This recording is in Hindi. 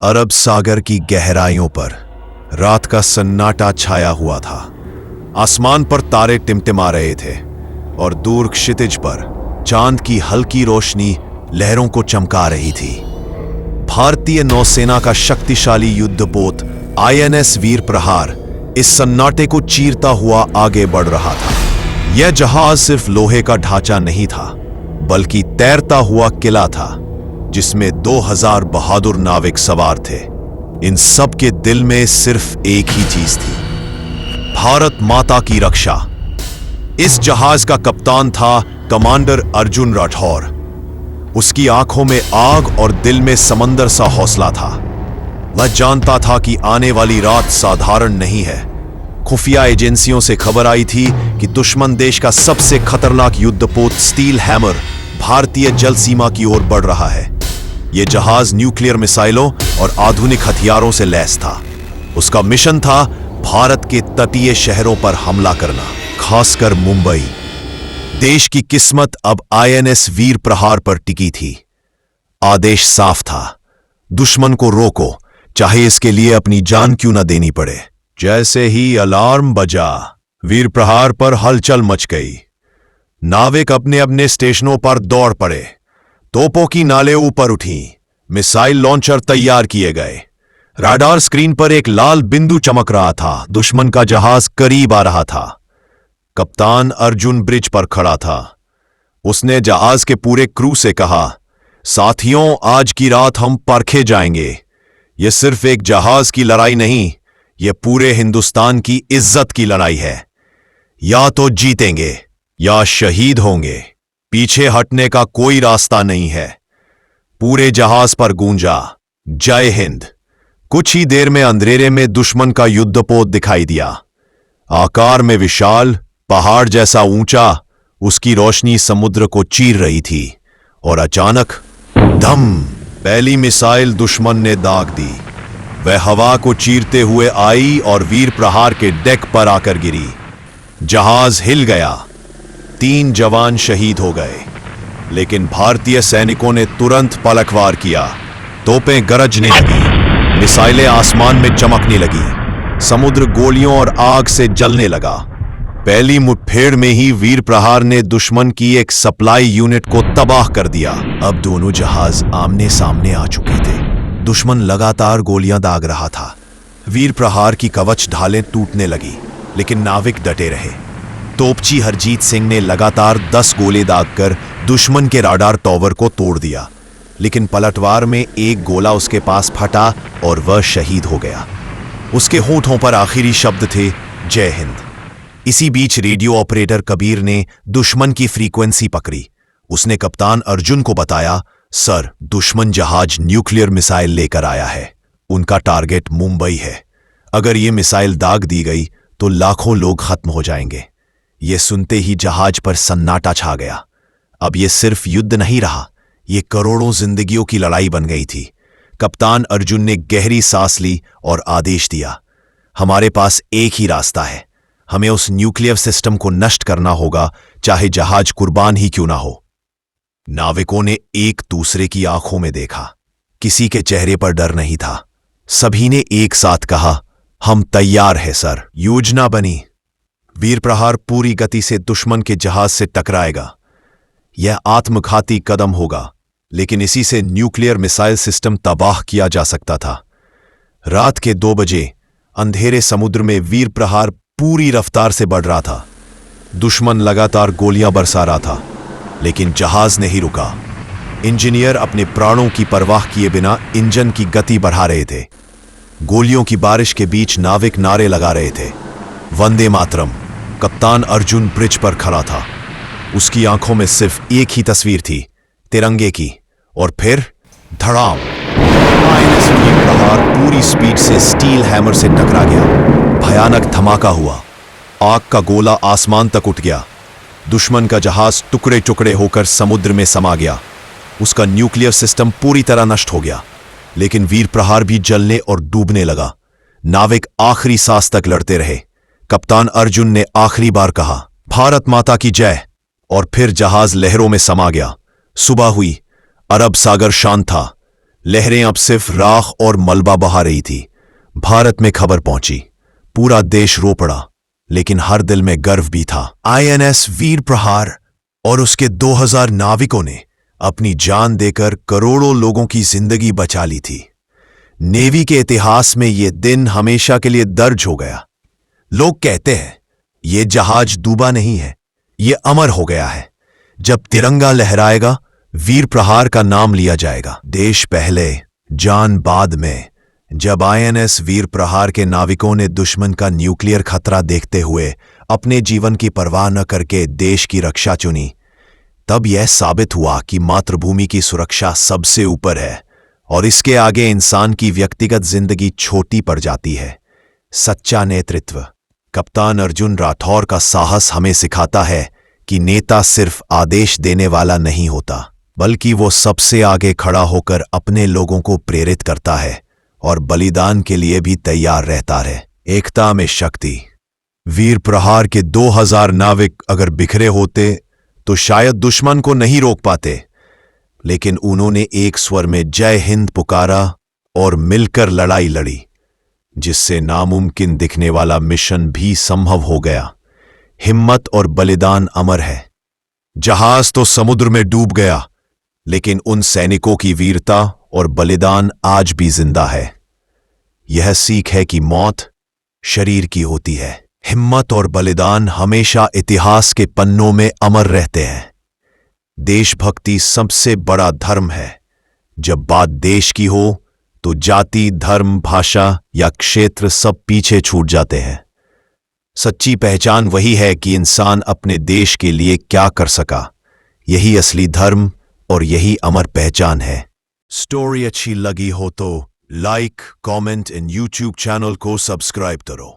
अरब सागर की गहराइयों पर रात का सन्नाटा छाया हुआ था। आसमान पर तारे टिमटिमा रहे थे और दूर क्षितिज पर चांद की हल्की रोशनी लहरों को चमका रही थी। भारतीय नौसेना का शक्तिशाली युद्धपोत आईएनएस वीर प्रहार इस सन्नाटे को चीरता हुआ आगे बढ़ रहा था। यह जहाज सिर्फ लोहे का ढांचा नहीं था, बल्कि तैरता हुआ किला था जिसमें 2000 बहादुर नाविक सवार थे। इन सब के दिल में सिर्फ एक ही चीज थी, भारत माता की रक्षा। इस जहाज का कप्तान था कमांडर अर्जुन राठौर। उसकी आंखों में आग और दिल में समंदर सा हौसला था। वह जानता था कि आने वाली रात साधारण नहीं है। खुफिया एजेंसियों से खबर आई थी कि दुश्मन देश का सबसे खतरनाक युद्धपोत स्टील हैमर भारतीय जल सीमा की ओर बढ़ रहा है। यह जहाज न्यूक्लियर मिसाइलों और आधुनिक हथियारों से लैस था। उसका मिशन था भारत के तटीय शहरों पर हमला करना, खासकर मुंबई। देश की किस्मत अब आईएनएस वीर प्रहार पर टिकी थी। आदेश साफ था, दुश्मन को रोको, चाहे इसके लिए अपनी जान क्यों न देनी पड़े। जैसे ही अलार्म बजा, वीर प्रहार पर हलचल मच गई। नाविक अपने अपने स्टेशनों पर दौड़ पड़े। तोपों की नालें ऊपर उठी, मिसाइल लॉन्चर तैयार किए गए। राडार स्क्रीन पर एक लाल बिंदु चमक रहा था। दुश्मन का जहाज करीब आ रहा था। कप्तान अर्जुन ब्रिज पर खड़ा था। उसने जहाज के पूरे क्रू से कहा, साथियों, आज की रात हम परखे जाएंगे। यह सिर्फ एक जहाज की लड़ाई नहीं, यह पूरे हिंदुस्तान की इज्जत की लड़ाई है। या तो जीतेंगे या शहीद होंगे। पीछे हटने का कोई रास्ता नहीं है। पूरे जहाज पर गूंजा, जय हिंद। कुछ ही देर में अंधेरे में दुश्मन का युद्धपोत दिखाई दिया। आकार में विशाल, पहाड़ जैसा ऊंचा, उसकी रोशनी समुद्र को चीर रही थी। और अचानक धम, पहली मिसाइल दुश्मन ने दाग दी। वह हवा को चीरते हुए आई और वीर प्रहार के डेक पर आकर गिरी। जहाज हिल गया। 3 जवान शहीद हो गए, लेकिन भारतीय सैनिकों ने तुरंत पलटवार किया। तोपें गरजने लगी, मिसाइलें आसमान में चमकने लगी, समुद्र गोलियों और आग से जलने लगा। पहली मुठभेड़ में ही वीर प्रहार ने दुश्मन की एक सप्लाई यूनिट को तबाह कर दिया। अब दोनों जहाज आमने सामने आ चुके थे। दुश्मन लगातार गोलियां दाग रहा था। वीर प्रहार की कवच ढालें टूटने लगी, लेकिन नाविक डटे रहे। तोपची हरजीत सिंह ने लगातार 10 गोले दागकर दुश्मन के राडार टॉवर को तोड़ दिया, लेकिन पलटवार में एक गोला उसके पास फटा और वह शहीद हो गया। उसके होठों पर आखिरी शब्द थे, जय हिंद। इसी बीच रेडियो ऑपरेटर कबीर ने दुश्मन की फ्रीक्वेंसी पकड़ी। उसने कप्तान अर्जुन को बताया, सर, दुश्मन जहाज न्यूक्लियर मिसाइल लेकर आया है। उनका टारगेट मुंबई है। अगर ये मिसाइल दाग दी गई तो लाखों लोग खत्म हो जाएंगे। यह सुनते ही जहाज पर सन्नाटा छा गया। अब यह सिर्फ युद्ध नहीं रहा, यह करोड़ों जिंदगियों की लड़ाई बन गई थी। कप्तान अर्जुन ने गहरी सांस ली और आदेश दिया, हमारे पास एक ही रास्ता है। हमें उस न्यूक्लियर सिस्टम को नष्ट करना होगा, चाहे जहाज कुर्बान ही क्यों ना हो। नाविकों ने एक दूसरे की आंखों में देखा। किसी के चेहरे पर डर नहीं था। सभी ने एक साथ कहा, हम तैयार हैं सर। योजना बनी। वीर प्रहार पूरी गति से दुश्मन के जहाज से टकराएगा। यह आत्मघाती कदम होगा, लेकिन इसी से न्यूक्लियर मिसाइल सिस्टम तबाह किया जा सकता था। रात के 2 बजे अंधेरे समुद्र में वीर प्रहार पूरी रफ्तार से बढ़ रहा था। दुश्मन लगातार गोलियां बरसा रहा था, लेकिन जहाज नहीं रुका। इंजीनियर अपने प्राणों की परवाह किए बिना इंजन की गति बढ़ा रहे थे। गोलियों की बारिश के बीच नाविक नारे लगा रहे थे, वंदे मातरम। कप्तान अर्जुन ब्रिज पर खड़ा था। उसकी आंखों में सिर्फ एक ही तस्वीर थी, तिरंगे की। और फिर धड़ाम, आईएनएस वीर प्रहार पूरी स्पीड से स्टील हैमर से टकरा गया। भयानक धमाका हुआ। आग का गोला आसमान तक उठ गया। दुश्मन का जहाज टुकड़े टुकड़े होकर समुद्र में समा गया। उसका न्यूक्लियर सिस्टम पूरी तरह नष्ट हो गया, लेकिन वीर प्रहार भी जलने और डूबने लगा। नाविक आखिरी सांस तक लड़ते रहे। कप्तान अर्जुन ने आखिरी बार कहा, भारत माता की जय। और फिर जहाज लहरों में समा गया। सुबह हुई। अरब सागर शांत था, लहरें अब सिर्फ राख और मलबा बहा रही थी। भारत में खबर पहुंची, पूरा देश रो पड़ा, लेकिन हर दिल में गर्व भी था। आईएनएस वीर प्रहार और उसके 2000 नाविकों ने अपनी जान देकर करोड़ों लोगों की जिंदगी बचा ली थी। नेवी के इतिहास में यह दिन हमेशा के लिए दर्ज हो गया। लोग कहते हैं यह जहाज डूबा नहीं है, यह अमर हो गया है। जब तिरंगा लहराएगा, वीर प्रहार का नाम लिया जाएगा। देश पहले, जान बाद में। जब आईएनएस वीर प्रहार के नाविकों ने दुश्मन का न्यूक्लियर खतरा देखते हुए अपने जीवन की परवाह न करके देश की रक्षा चुनी, तब यह साबित हुआ कि मातृभूमि की सुरक्षा सबसे ऊपर है और इसके आगे इंसान की व्यक्तिगत जिंदगी छोटी पड़ जाती है। सच्चा नेतृत्व। कप्तान अर्जुन राठौर का साहस हमें सिखाता है कि नेता सिर्फ आदेश देने वाला नहीं होता, बल्कि वो सबसे आगे खड़ा होकर अपने लोगों को प्रेरित करता है और बलिदान के लिए भी तैयार रहता है। एकता में शक्ति। वीर प्रहार के 2000 नाविक अगर बिखरे होते तो शायद दुश्मन को नहीं रोक पाते, लेकिन उन्होंने एक स्वर में जय हिंद पुकारा और मिलकर लड़ाई लड़ी, जिससे नामुमकिन दिखने वाला मिशन भी संभव हो गया। हिम्मत और बलिदान अमर है। जहाज तो समुद्र में डूब गया, लेकिन उन सैनिकों की वीरता और बलिदान आज भी जिंदा है। यह सीख है कि मौत शरीर की होती है, हिम्मत और बलिदान हमेशा इतिहास के पन्नों में अमर रहते हैं। देशभक्ति सबसे बड़ा धर्म है। जब बात देश की हो तो जाति, धर्म, भाषा या क्षेत्र सब पीछे छूट जाते हैं। सच्ची पहचान वही है कि इंसान अपने देश के लिए क्या कर सका। यही असली धर्म और यही अमर पहचान है। स्टोरी अच्छी लगी हो तो like, comment and YouTube channel को सब्सक्राइब करो।